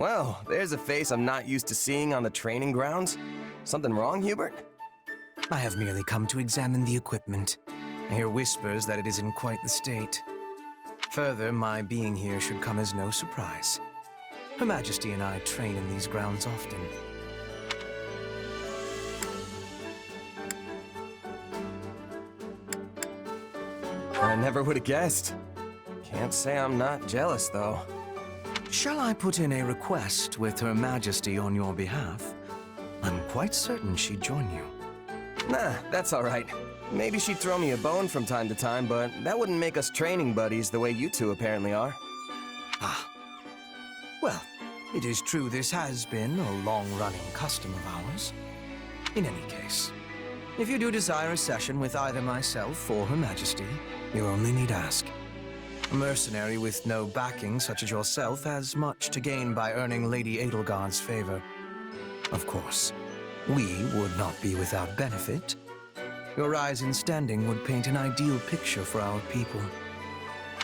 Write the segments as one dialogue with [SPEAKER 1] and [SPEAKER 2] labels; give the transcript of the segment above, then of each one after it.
[SPEAKER 1] Well, there's a face I'm not used to seeing on the training grounds. Something wrong, Hubert?
[SPEAKER 2] I have merely come to examine the equipment. I hear whispers that it is in quite the state. Further, my being here should come as no surprise. Her Majesty and I train in these grounds often.
[SPEAKER 1] I never would have guessed. Can't say I'm not jealous, though.
[SPEAKER 2] Shall I put in a request with Her Majesty on your behalf? I'm quite certain she'd join you.
[SPEAKER 1] Nah, that's all right. Maybe she'd throw me a bone from time to time, but that wouldn't make us training buddies the way you two apparently are.
[SPEAKER 2] Ah. Well, it is true this has been a long-running custom of ours. In any case, if you do desire a session with either myself or Her Majesty, you only need ask. A mercenary with no backing such as yourself has much to gain by earning Lady Edelgard's favor. Of course, we would not be without benefit. Your rise in standing would paint an ideal picture for our people.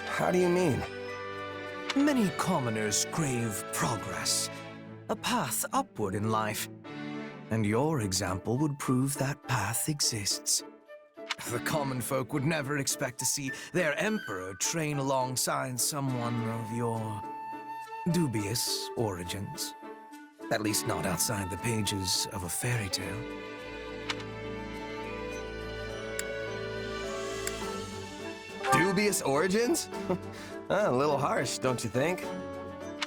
[SPEAKER 1] How do you mean?
[SPEAKER 2] Many commoners crave progress, a path upward in life. And your example would prove that path exists. The common folk would never expect to see their emperor train alongside someone of your dubious origins. At least not outside the pages of a fairy tale.
[SPEAKER 1] Dubious origins? A little harsh, don't you think?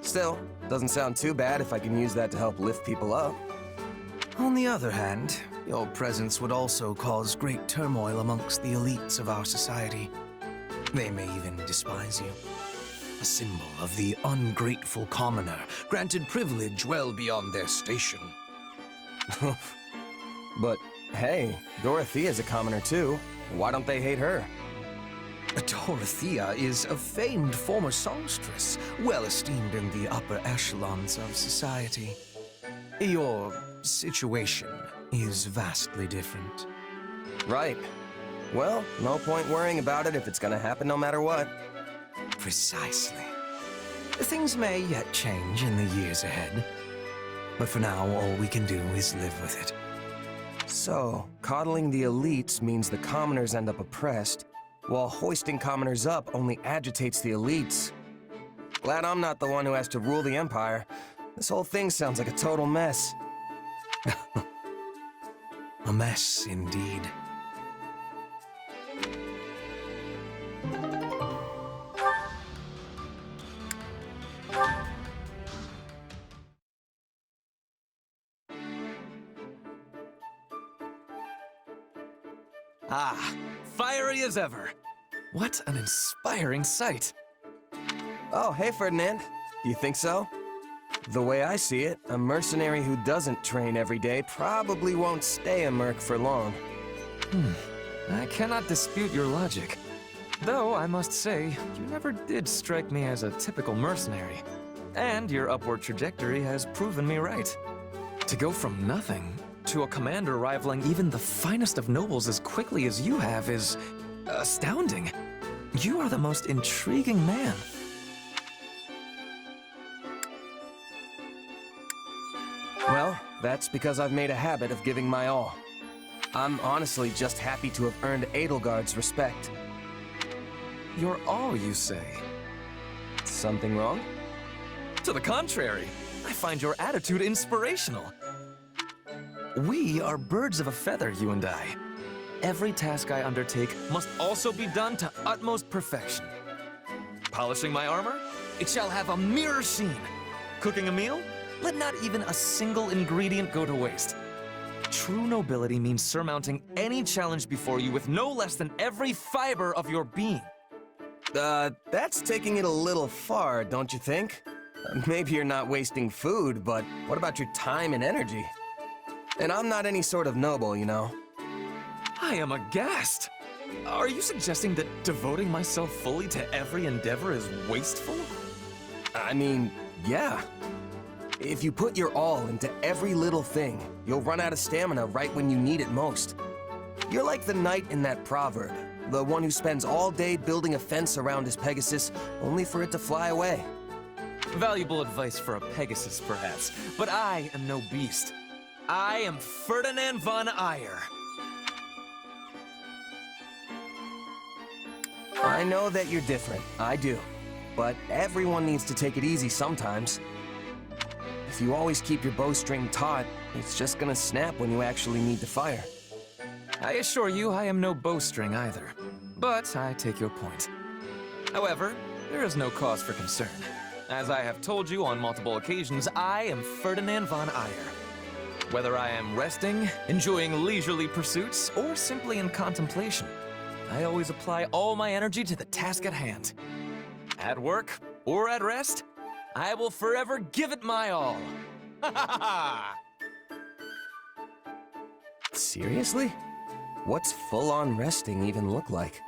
[SPEAKER 1] Still, doesn't sound too bad if I can use that to help lift people up.
[SPEAKER 2] On the other hand, your presence would also cause great turmoil amongst the elites of our society. They may even despise you. A symbol of the ungrateful commoner, granted privilege well beyond their station.
[SPEAKER 1] But hey, Dorothea's a commoner too. Why don't they hate her?
[SPEAKER 2] Dorothea is a famed former songstress, well esteemed in the upper echelons of society. Your situation is vastly different.
[SPEAKER 1] Right. Well, no point worrying about it if it's gonna happen no matter what.
[SPEAKER 2] Precisely. Things may yet change in the years ahead. But for now, all we can do is live with it.
[SPEAKER 1] So, coddling the elites means the commoners end up oppressed, while hoisting commoners up only agitates the elites. Glad I'm not the one who has to rule the Empire. This whole thing sounds like a total mess.
[SPEAKER 2] A mess, indeed.
[SPEAKER 3] Ah, fiery as ever. What an inspiring sight.
[SPEAKER 1] Oh, hey Ferdinand. You think so? The way I see it, a mercenary who doesn't train every day probably won't stay a merc for long.
[SPEAKER 3] I cannot dispute your logic. Though, I must say, you never did strike me as a typical mercenary. And your upward trajectory has proven me right. To go from nothing to a commander rivaling even the finest of nobles as quickly as you have is astounding. You are the most intriguing man.
[SPEAKER 1] Well, that's because I've made a habit of giving my all. I'm honestly just happy to have earned Edelgard's respect.
[SPEAKER 3] Your all, you say?
[SPEAKER 1] Something wrong?
[SPEAKER 3] To the contrary, I find your attitude inspirational. We are birds of a feather, you and I. Every task I undertake must also be done to utmost perfection. Polishing my armor? It shall have a mirror sheen. Cooking a meal? Let not even a single ingredient go to waste. True nobility means surmounting any challenge before you with no less than every fiber of your being.
[SPEAKER 1] That's taking it a little far, don't you think? Maybe you're not wasting food, but what about your time and energy? And I'm not any sort of noble, you know.
[SPEAKER 3] I am aghast. Are you suggesting that devoting myself fully to every endeavor is wasteful?
[SPEAKER 1] I mean, yeah. If you put your all into every little thing, you'll run out of stamina right when you need it most. You're like the knight in that proverb, the one who spends all day building a fence around his Pegasus only for it to fly away.
[SPEAKER 3] Valuable advice for a Pegasus, perhaps. But I am no beast. I am Ferdinand von Ayer.
[SPEAKER 1] I know that you're different, I do. But everyone needs to take it easy sometimes. If you always keep your bowstring taut, it's just gonna snap when you actually need to fire.
[SPEAKER 3] I assure you I am no bowstring either. But I take your point. However, there is no cause for concern. As I have told you on multiple occasions, I am Ferdinand von Ayer. Whether I am resting, enjoying leisurely pursuits, or simply in contemplation, I always apply all my energy to the task at hand. At work or at rest, I will forever give it my all. Ha ha ha!
[SPEAKER 1] Seriously? What's full-on resting even look like?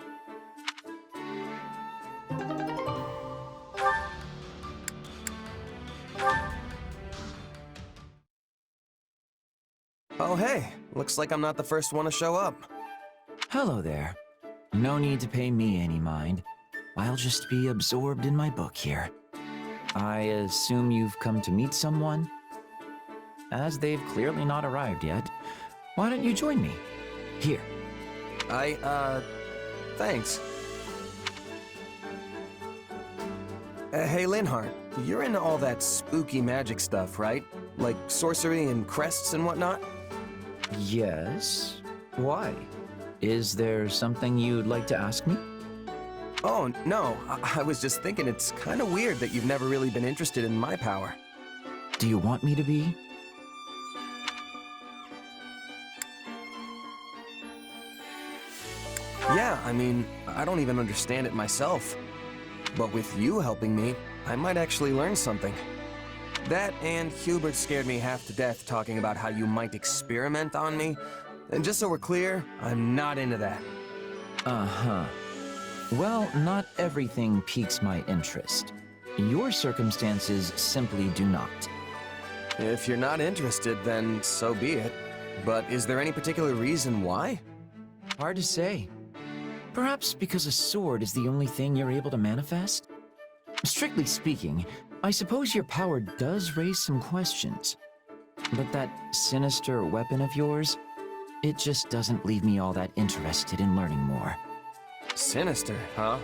[SPEAKER 1] Oh hey, looks like I'm not the first one to show up.
[SPEAKER 4] Hello there. No need to pay me any mind. I'll just be absorbed in my book here. I assume you've come to meet someone? As they've clearly not arrived yet, why don't you join me? Here.
[SPEAKER 1] Thanks. Hey Linhardt, you're into all that spooky magic stuff, right? Like sorcery and crests and whatnot?
[SPEAKER 4] Yes? Why? Is there something you'd like to ask me?
[SPEAKER 1] Oh, no, I was just thinking it's kind of weird that you've never really been interested in my power.
[SPEAKER 4] Do you want me to be?
[SPEAKER 1] Yeah, I mean, I don't even understand it myself. But with you helping me, I might actually learn something. That and Hubert scared me half to death talking about how you might experiment on me. And just so we're clear, I'm not into that.
[SPEAKER 4] Uh-huh. Well, not everything piques my interest. Your circumstances simply do not.
[SPEAKER 1] If you're not interested, then so be it. But is there any particular reason why?
[SPEAKER 4] Hard to say. Perhaps because a sword is the only thing you're able to manifest? Strictly speaking, I suppose your power does raise some questions. But that sinister weapon of yours, it just doesn't leave me all that interested in learning more.
[SPEAKER 1] Sinister, huh?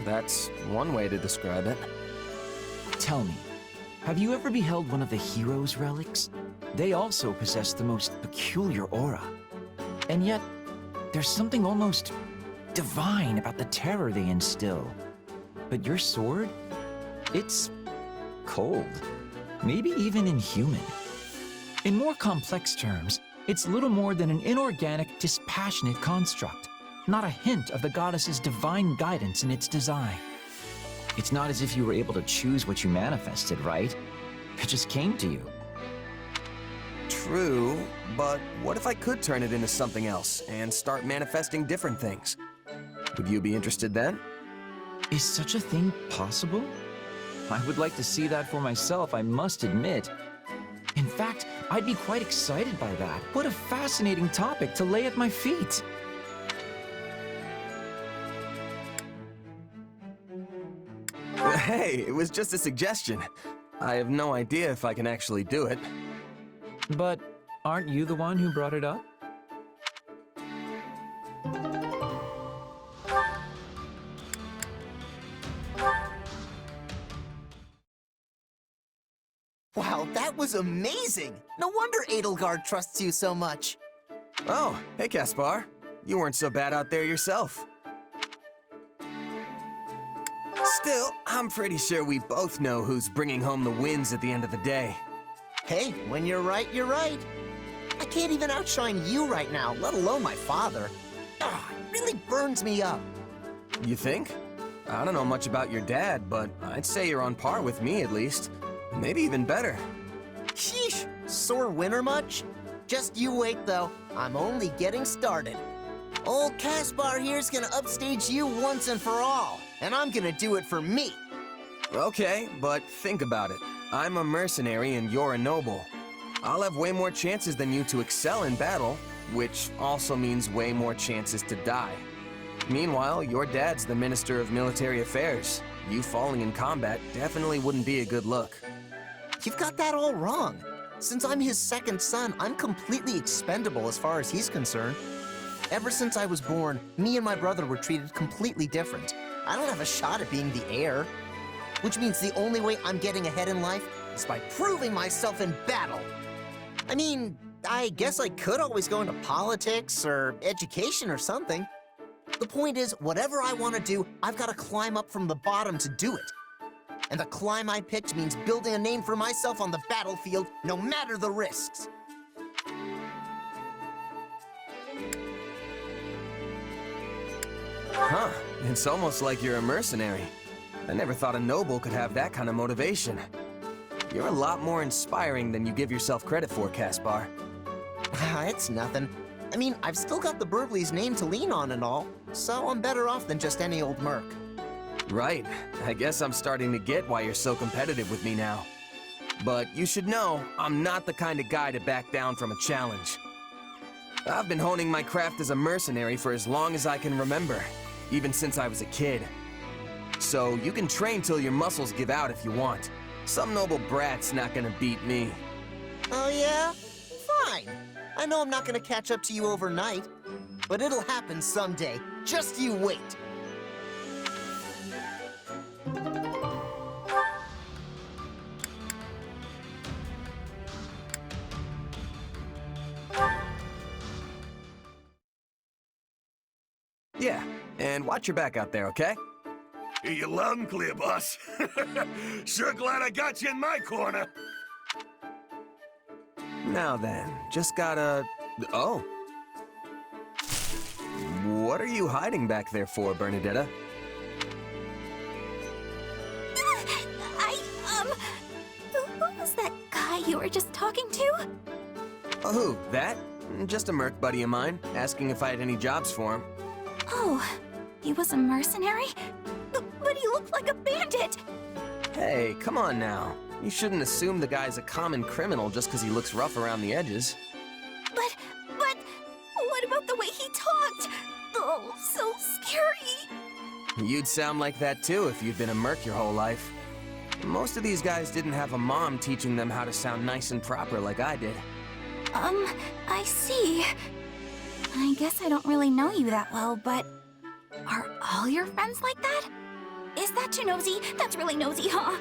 [SPEAKER 1] That's one way to describe it.
[SPEAKER 4] Tell me, have you ever beheld one of the hero's relics? They also possess the most peculiar aura. And yet, there's something almost divine about the terror they instill. But your sword? It's cold. Maybe even inhuman. In more complex terms, it's little more than an inorganic, dispassionate construct. Not a hint of the goddess's divine guidance in its design. It's not as if you were able to choose what you manifested, right? It just came to you.
[SPEAKER 1] True, but what if I could turn it into something else and start manifesting different things? Would you be interested then?
[SPEAKER 4] Is such a thing possible? I would like to see that for myself, I must admit. In fact, I'd be quite excited by that. What a fascinating topic to lay at my feet.
[SPEAKER 1] Hey, it was just a suggestion. I have no idea if I can actually do it.
[SPEAKER 4] But aren't you the one who brought it up?
[SPEAKER 5] Wow, that was amazing! No wonder Edelgard trusts you so much.
[SPEAKER 1] Oh, hey Caspar. You weren't so bad out there yourself. Still, I'm pretty sure we both know who's bringing home the wins at the end of the day.
[SPEAKER 5] Hey, when you're right, you're right. I can't even outshine you right now, let alone my father. Ugh, it really burns me up.
[SPEAKER 1] You think? I don't know much about your dad, but I'd say you're on par with me at least. Maybe even better.
[SPEAKER 5] Sheesh, sore winner much? Just you wait though, I'm only getting started. Old Caspar here's gonna upstage you once and for all, and I'm gonna do it for me.
[SPEAKER 1] Okay, but think about it. I'm a mercenary and you're a noble. I'll have way more chances than you to excel in battle, which also means way more chances to die. Meanwhile, your dad's the Minister of Military Affairs. you falling in combat definitely wouldn't be a good look.
[SPEAKER 5] You've got that all wrong. Since I'm his second son, I'm completely expendable as far as he's concerned. Ever since I was born, me and my brother were treated completely different. I don't have a shot at being the heir. Which means the only way I'm getting ahead in life is by proving myself in battle. I mean, I guess I could always go into politics or education or something. The point is, whatever I want to do, I've got to climb up from the bottom to do it. And the climb I picked means building a name for myself on the battlefield, no matter the risks.
[SPEAKER 1] Huh, it's almost like you're a mercenary. I never thought a noble could have that kind of motivation. You're a lot more inspiring than you give yourself credit for, Caspar.
[SPEAKER 5] It's nothing. I mean, I've still got the Burgleys' name to lean on and all, so I'm better off than just any old merc.
[SPEAKER 1] Right. I guess I'm starting to get why you're so competitive with me now. But you should know, I'm not the kind of guy to back down from a challenge. I've been honing my craft as a mercenary for as long as I can remember, even since I was a kid. So you can train till your muscles give out if you want. Some noble brat's not gonna beat me.
[SPEAKER 5] Oh yeah? Fine. I know I'm not gonna catch up to you overnight, but it'll happen someday. Just you wait.
[SPEAKER 1] Yeah, and watch your back out there, okay?
[SPEAKER 6] Hear you loud and clear, boss. Sure glad I got you in my corner.
[SPEAKER 1] Now then, just gotta... Oh. What are you hiding back there for, Bernadetta?
[SPEAKER 7] Who was that guy you were just talking to?
[SPEAKER 1] Oh, who? That? Just a merc buddy of mine, asking if I had any jobs for him.
[SPEAKER 7] Oh, he was a mercenary? But he looked like a bandit!
[SPEAKER 1] Hey, come on now. You shouldn't assume the guy's a common criminal just because he looks rough around the edges.
[SPEAKER 7] But, what about the way he talked? Oh, so scary!
[SPEAKER 1] You'd sound like that too if you'd been a merc your whole life. Most of these guys didn't have a mom teaching them how to sound nice and proper like I did.
[SPEAKER 7] I see. I guess I don't really know you that well, but are all your friends like that? Is that too nosy? That's really nosy, huh?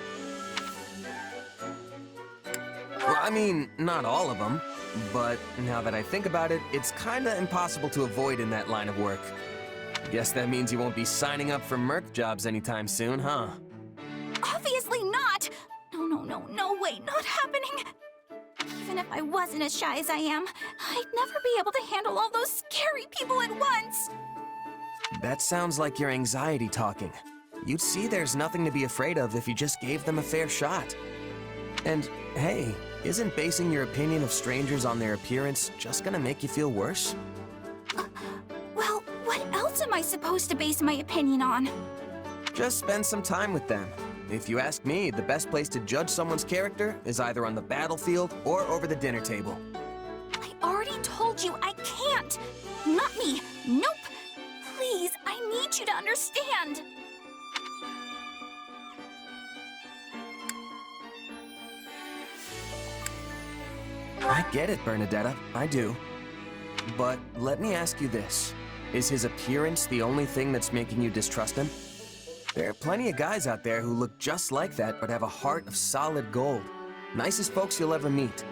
[SPEAKER 1] Well, I mean, not all of them. But now that I think about it, it's kinda impossible to avoid in that line of work. Guess that means you won't be signing up for merc jobs anytime soon, huh?
[SPEAKER 7] Obviously not! No way, not happening! Even if I wasn't as shy as I am, I'd never be able to handle all those scary people at once!
[SPEAKER 1] That sounds like your anxiety talking. You'd see there's nothing to be afraid of if you just gave them a fair shot. And, hey, isn't basing your opinion of strangers on their appearance just gonna make you feel worse?
[SPEAKER 7] Well, what else am I supposed to base my opinion on?
[SPEAKER 1] Just spend some time with them. If you ask me, the best place to judge someone's character is either on the battlefield or over the dinner table.
[SPEAKER 7] I already told you I can't! Not me! Nope! Please, I need you to understand!
[SPEAKER 1] I get it, Bernadetta. I do. But let me ask you this. Is his appearance the only thing that's making you distrust him? There are plenty of guys out there who look just like that but have a heart of solid gold. Nicest folks you'll ever meet.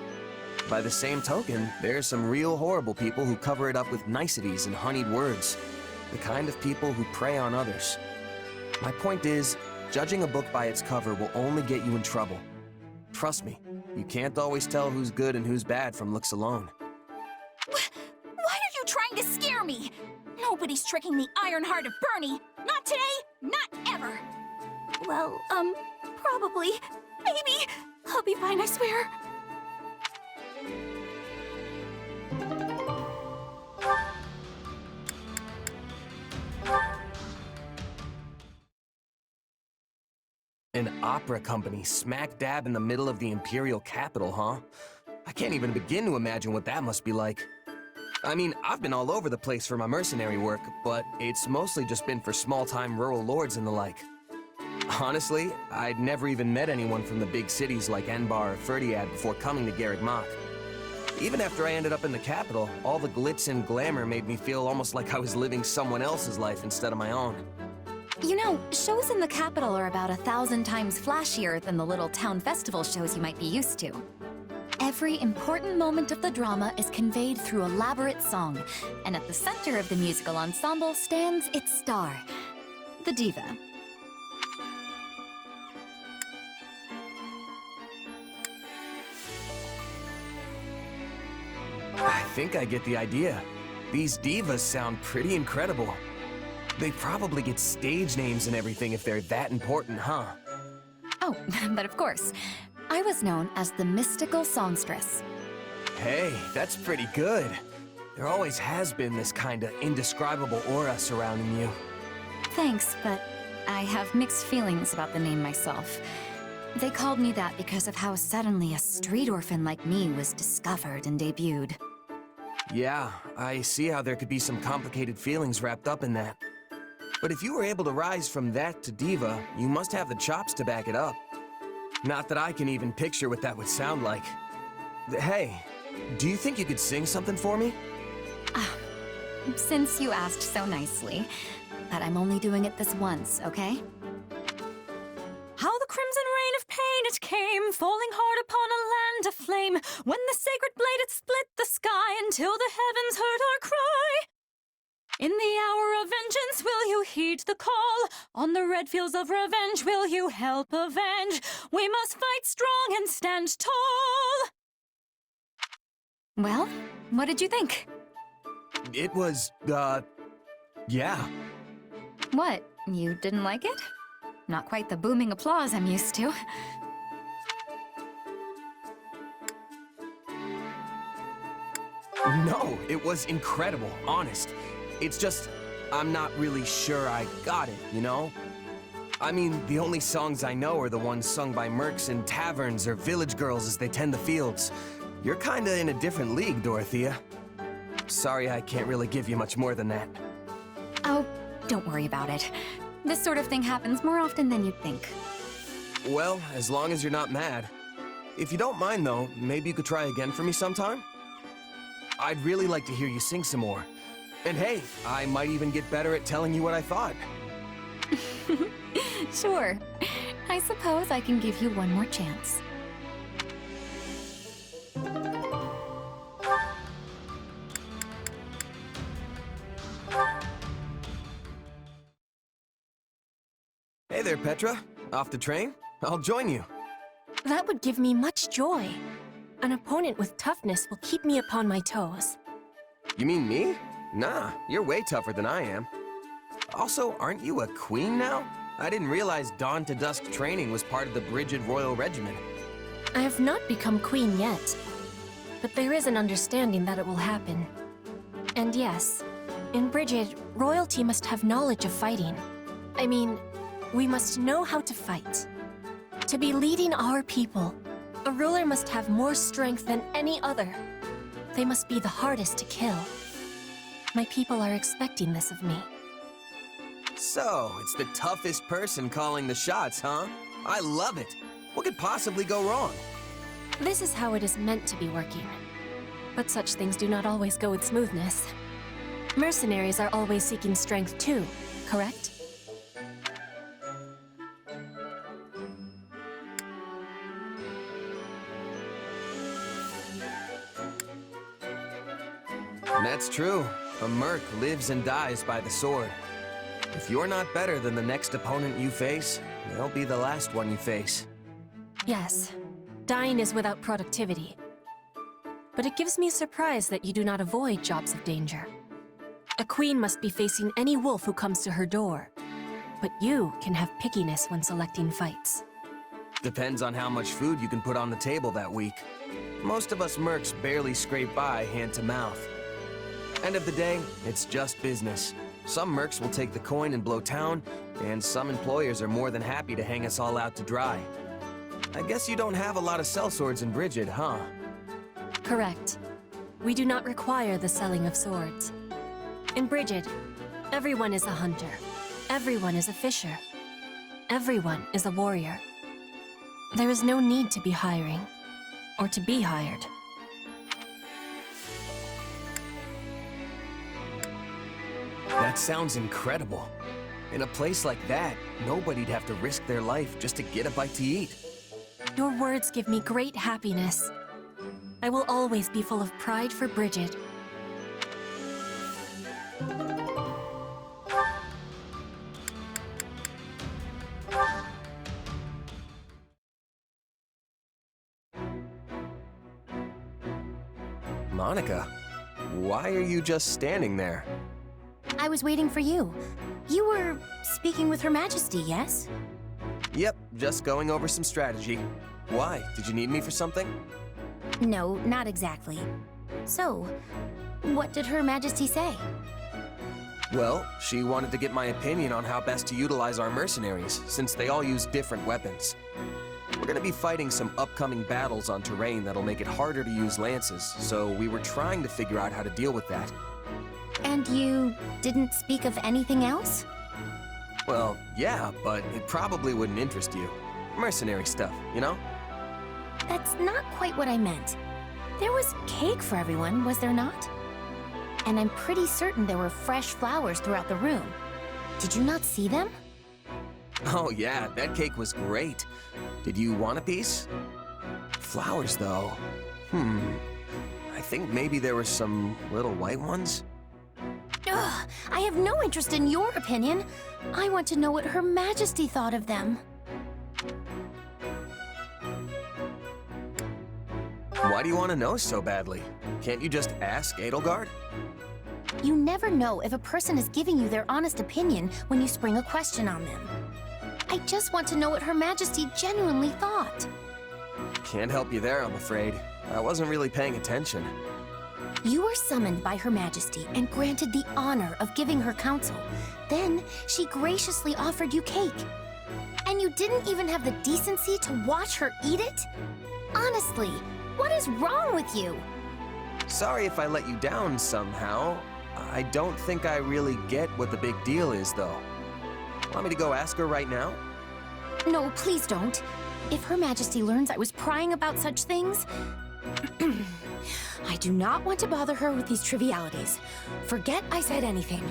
[SPEAKER 1] By the same token, there are some real horrible people who cover it up with niceties and honeyed words. The kind of people who prey on others. My point is, judging a book by its cover will only get you in trouble. Trust me, you can't always tell who's good and who's bad from looks alone.
[SPEAKER 7] Why are you trying to scare me? Nobody's tricking the iron heart of Bernie. Not today, not ever. Well, probably. Maybe. I'll be fine, I swear.
[SPEAKER 1] An opera company smack dab in the middle of the Imperial capital, huh? I can't even begin to imagine what that must be like. I mean, I've been all over the place for my mercenary work, but it's mostly just been for small-time rural lords and the like. Honestly, I'd never even met anyone from the big cities like Enbar or Ferdiad before coming to Garreg Mach. Even after I ended up in the capital, all the glitz and glamour made me feel almost like I was living someone else's life instead of my own.
[SPEAKER 8] You know, shows in the capital are about 1,000 times flashier than the little town festival shows you might be used to. Every important moment of the drama is conveyed through elaborate song, and at the center of the musical ensemble stands its star, the diva.
[SPEAKER 1] I think I get the idea. These divas sound pretty incredible. They probably get stage names and everything if they're that important, huh?
[SPEAKER 8] Oh, but of course. I was known as the mystical songstress.
[SPEAKER 1] Hey, that's pretty good. There always has been this kinda indescribable aura surrounding you.
[SPEAKER 8] Thanks, but I have mixed feelings about the name myself. They called me that because of how suddenly a street orphan like me was discovered and debuted.
[SPEAKER 1] Yeah, I see how there could be some complicated feelings wrapped up in that. But if you were able to rise from that to diva, you must have the chops to back it up. Not that I can even picture what that would sound like. Hey, do you think you could sing something for me?
[SPEAKER 8] Since you asked so nicely, but I'm only doing it this once, okay? How the crimson rain of pain it came, falling hard upon a land aflame, when the sacred blade it split the sky until the heavens heard our cry. In the hour of vengeance will you heed the call? On the red fields of revenge will you help avenge? We must fight strong and stand tall. Well, what did you think?
[SPEAKER 1] It was, yeah.
[SPEAKER 8] What, you didn't like it? Not quite the booming applause I'm used to.
[SPEAKER 1] No, it was incredible, honest. It's just, I'm not really sure I got it, you know? I mean, the only songs I know are the ones sung by mercs in taverns or village girls as they tend the fields. You're kinda in a different league, Dorothea. Sorry I can't really give you much more than that.
[SPEAKER 8] Oh, don't worry about it. This sort of thing happens more often than you'd think.
[SPEAKER 1] Well, as long as you're not mad. If you don't mind, though, maybe you could try again for me sometime? I'd really like to hear you sing some more. And hey, I might even get better at telling you what I thought.
[SPEAKER 8] Sure. I suppose I can give you one more chance.
[SPEAKER 1] Hey there, Petra. Off the train? I'll join you.
[SPEAKER 9] That would give me much joy. An opponent with toughness will keep me upon my toes.
[SPEAKER 1] You mean me? Nah, you're way tougher than I am. Also, aren't you a queen now? I didn't realize dawn to dusk training was part of the Brigid Royal Regiment.
[SPEAKER 9] I have not become queen yet, but there is an understanding that it will happen. And yes, in Brigid, royalty must have knowledge of fighting. I mean, we must know how to fight. To be leading our people, a ruler must have more strength than any other. They must be the hardest to kill. My people are expecting this of me.
[SPEAKER 1] So, it's the toughest person calling the shots, huh? I love it. What could possibly go wrong?
[SPEAKER 9] This is how it is meant to be working. But such things do not always go with smoothness. Mercenaries are always seeking strength too, correct?
[SPEAKER 1] That's true. A merc lives and dies by the sword. If you're not better than the next opponent you face, they'll be the last one you face.
[SPEAKER 9] Yes, dying is without productivity. But it gives me surprise that you do not avoid jobs of danger. A queen must be facing any wolf who comes to her door. But you can have pickiness when selecting fights.
[SPEAKER 1] Depends on how much food you can put on the table that week. Most of us mercs barely scrape by hand to mouth. End of the day, it's just business. Some mercs will take the coin and blow town, and some employers are more than happy to hang us all out to dry. I guess you don't have a lot of sellswords in Brigid, huh?
[SPEAKER 9] Correct. We do not require the selling of swords. In Brigid, everyone is a hunter. Everyone is a fisher. Everyone is a warrior. There is no need to be hiring, or to be hired.
[SPEAKER 1] That sounds incredible. In a place like that, nobody'd have to risk their life just to get a bite to eat.
[SPEAKER 9] Your words give me great happiness. I will always be full of pride for Bridget.
[SPEAKER 1] Monica, why are you just standing there?
[SPEAKER 8] I was waiting for you. You were speaking with Her Majesty, yes?
[SPEAKER 1] Yep, just going over some strategy. Why? Did you need me for something?
[SPEAKER 8] No, not exactly. So, what did Her Majesty say?
[SPEAKER 1] Well, she wanted to get my opinion on how best to utilize our mercenaries, since they all use different weapons. We're gonna be fighting some upcoming battles on terrain that'll make it harder to use lances, so we were trying to figure out how to deal with that.
[SPEAKER 8] And you didn't speak of anything else?
[SPEAKER 1] Well, yeah, but it probably wouldn't interest you. Mercenary stuff, you know?
[SPEAKER 8] That's not quite what I meant. There was cake for everyone, was there not? And I'm pretty certain there were fresh flowers throughout the room. Did you not see them?
[SPEAKER 1] Oh yeah, that cake was great. Did you want a piece? Flowers, though. I think maybe there were some little white ones.
[SPEAKER 8] Ugh, I have no interest in your opinion. I want to know what Her Majesty thought of them.
[SPEAKER 1] Why do you want to know so badly? Can't you just ask Edelgard?
[SPEAKER 8] You never know if a person is giving you their honest opinion when you spring a question on them. I just want to know what Her Majesty genuinely thought.
[SPEAKER 1] Can't help you there, I'm afraid. I wasn't really paying attention.
[SPEAKER 8] You were summoned by Her Majesty and granted the honor of giving her counsel. Then, she graciously offered you cake. And you didn't even have the decency to watch her eat it? Honestly, what is wrong with you?
[SPEAKER 1] Sorry if I let you down somehow. I don't think I really get what the big deal is, though. Want me to go ask her right now?
[SPEAKER 8] No, please don't. If Her Majesty learns I was prying about such things... I do not want to bother her with these trivialities. Forget I said anything.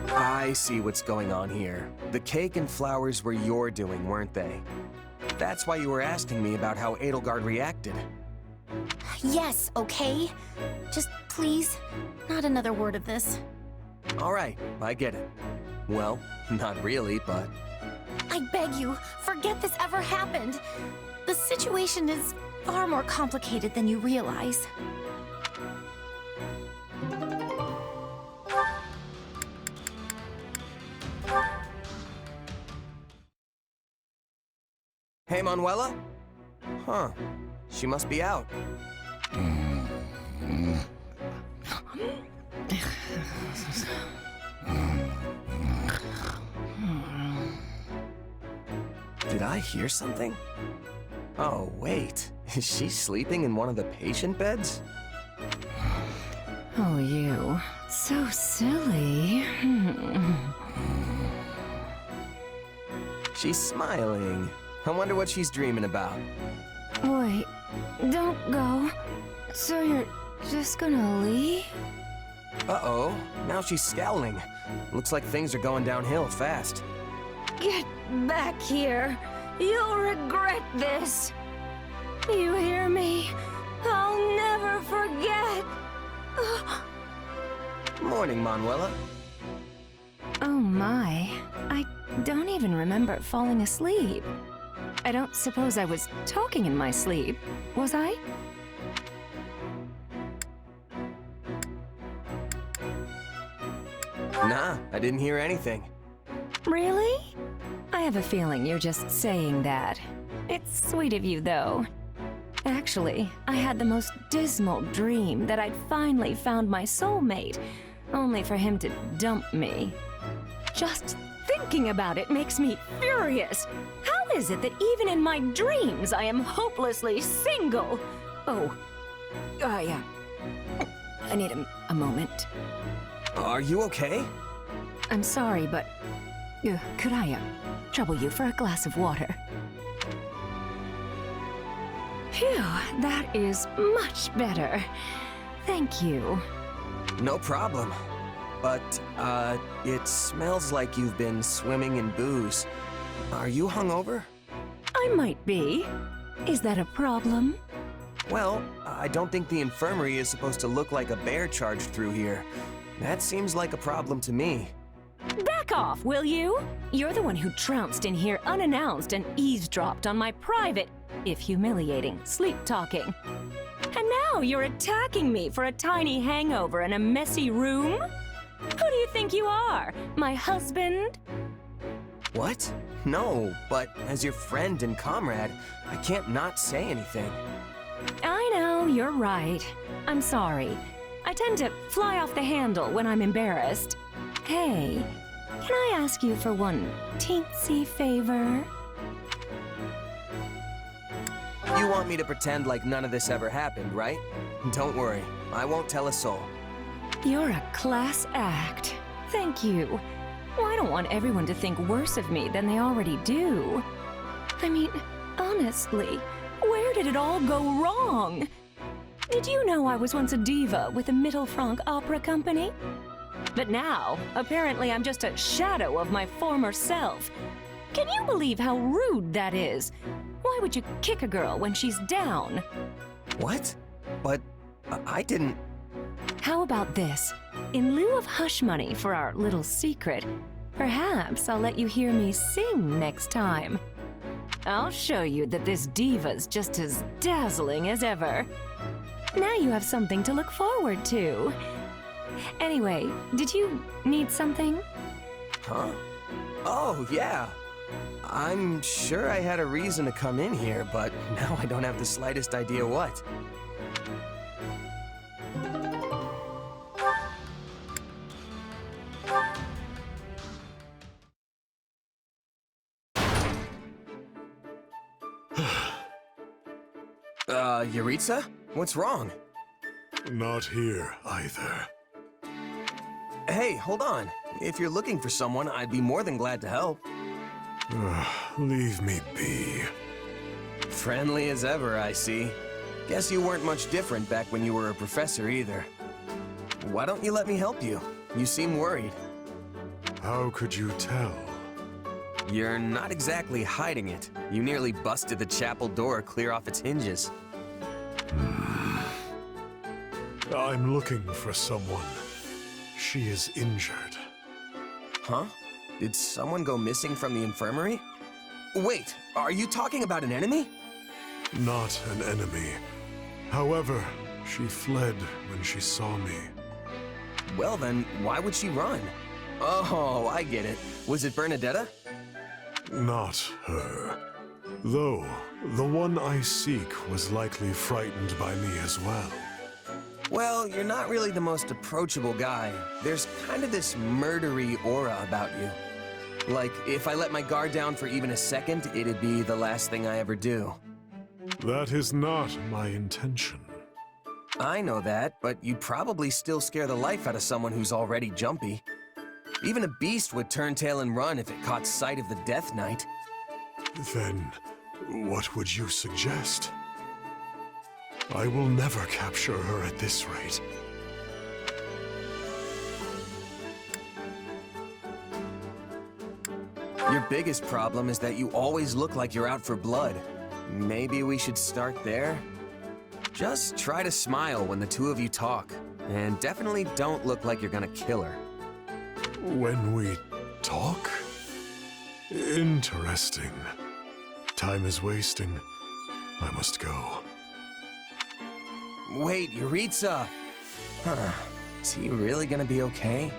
[SPEAKER 1] I see what's going on here. The cake and flowers were your doing, weren't they? That's why you were asking me about how Edelgard reacted.
[SPEAKER 8] Yes, okay? Just please, not another word of this.
[SPEAKER 1] All right, I get it. Well, not really, but...
[SPEAKER 8] I beg you, forget this ever happened. The situation is far more complicated than you realize.
[SPEAKER 1] Hey, Manuela? Huh. She must be out. Did I hear something? Oh, wait. Is she sleeping in one of the patient beds?
[SPEAKER 10] Oh, you. So silly.
[SPEAKER 1] She's smiling. I wonder what she's dreaming about.
[SPEAKER 10] Wait, don't go. So you're just gonna leave?
[SPEAKER 1] Uh-oh. Now she's scowling. Looks like things are going downhill fast.
[SPEAKER 10] Get back here. You'll regret this. You hear me? I'll never forget.
[SPEAKER 1] Morning, Manuela.
[SPEAKER 10] Oh my. I don't even remember falling asleep. I don't suppose I was talking in my sleep, was I?
[SPEAKER 1] Nah, I didn't hear anything.
[SPEAKER 10] Really? I have a feeling you're just saying that. It's sweet of you, though. Actually, I had the most dismal dream that I'd finally found my soulmate, only for him to dump me. Just thinking about it makes me furious. How is it that even in my dreams I am hopelessly single? Oh, yeah. I need a moment.
[SPEAKER 1] Are you okay?
[SPEAKER 10] I'm sorry, but could I trouble you for a glass of water? Phew, that is much better. Thank you.
[SPEAKER 1] No problem. But, it smells like you've been swimming in booze. Are you hungover?
[SPEAKER 10] I might be. Is that a problem?
[SPEAKER 1] Well, I don't think the infirmary is supposed to look like a bear charged through here. That seems like a problem to me.
[SPEAKER 10] Back off, will you? You're the one who trounced in here unannounced and eavesdropped on my private, if humiliating, sleep-talking. And now you're attacking me for a tiny hangover in a messy room? Who do you think you are? My husband?
[SPEAKER 1] What? No, but as your friend and comrade, I can't not say anything.
[SPEAKER 10] I know, you're right. I'm sorry. I tend to fly off the handle when I'm embarrassed. Hey, can I ask you for one teensy favor?
[SPEAKER 1] You want me to pretend like none of this ever happened, right? Don't worry, I won't tell a soul.
[SPEAKER 10] You're a class act. Thank you. Well, I don't want everyone to think worse of me than they already do. I mean, honestly, where did it all go wrong? Did you know I was once a diva with the Mittelfranc Opera Company? But now, apparently I'm just a shadow of my former self. Can you believe how rude that is? Why would you kick a girl when she's down?
[SPEAKER 1] What? But I didn't...
[SPEAKER 10] How about this? In lieu of hush money for our little secret, perhaps I'll let you hear me sing next time. I'll show you that this diva's just as dazzling as ever. Now you have something to look forward to. Anyway, did you need something?
[SPEAKER 1] Huh? Oh, yeah. I'm sure I had a reason to come in here, but now I don't have the slightest idea what. Yuritsa? What's wrong?
[SPEAKER 6] Not here, either.
[SPEAKER 1] Hey, hold on. If you're looking for someone, I'd be more than glad to help.
[SPEAKER 6] Leave me be.
[SPEAKER 1] Friendly as ever, I see. Guess you weren't much different back when you were a professor either. Why don't you let me help you? You seem worried.
[SPEAKER 6] How could you tell?
[SPEAKER 1] You're not exactly hiding it. You nearly busted the chapel door clear off its hinges.
[SPEAKER 6] I'm looking for someone. She is injured.
[SPEAKER 1] Huh? Did someone go missing from the infirmary? Wait, are you talking about an enemy?
[SPEAKER 6] Not an enemy. However, she fled when she saw me.
[SPEAKER 1] Well then, why would she run? Oh, I get it. Was it Bernadetta?
[SPEAKER 6] Not her. Though, the one I seek was likely frightened by me as well.
[SPEAKER 1] Well, you're not really the most approachable guy. There's kind of this murdery aura about you. Like, if I let my guard down for even a second, it'd be the last thing I ever do.
[SPEAKER 6] That is not my intention.
[SPEAKER 1] I know that, but you'd probably still scare the life out of someone who's already jumpy. Even a beast would turn tail and run if it caught sight of the Death Knight.
[SPEAKER 6] Then, what would you suggest? I will never capture her at this rate.
[SPEAKER 1] Your biggest problem is that you always look like you're out for blood. Maybe we should start there? Just try to smile when the two of you talk, and definitely don't look like you're gonna kill her.
[SPEAKER 6] When we talk? Interesting. Time is wasting. I must go.
[SPEAKER 1] Wait, Yuritsa! Huh. Is he really gonna be okay?